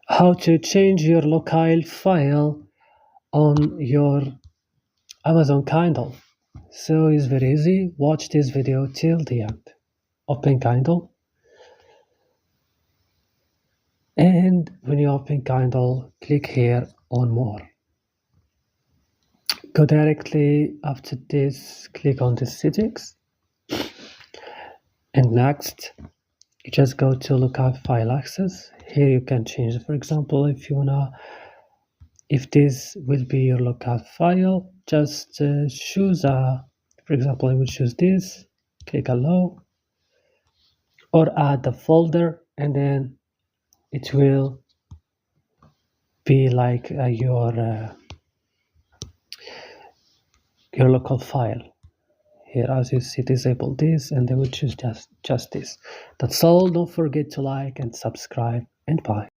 how to change your local file on your Amazon Kindle. So it's very easy. Watch this video till the end. Open Kindle, and when you open Kindle, click here on More. Go directly after this, click on the settings, and next you just go to local file access. Here you can change, for example, if this will be your local file, just choose for example, I will choose this, click allow, or add the folder, and then it will be like your local file. Here, as you see, disable this, and then we choose just this. That's all. Don't forget to like and subscribe, and bye.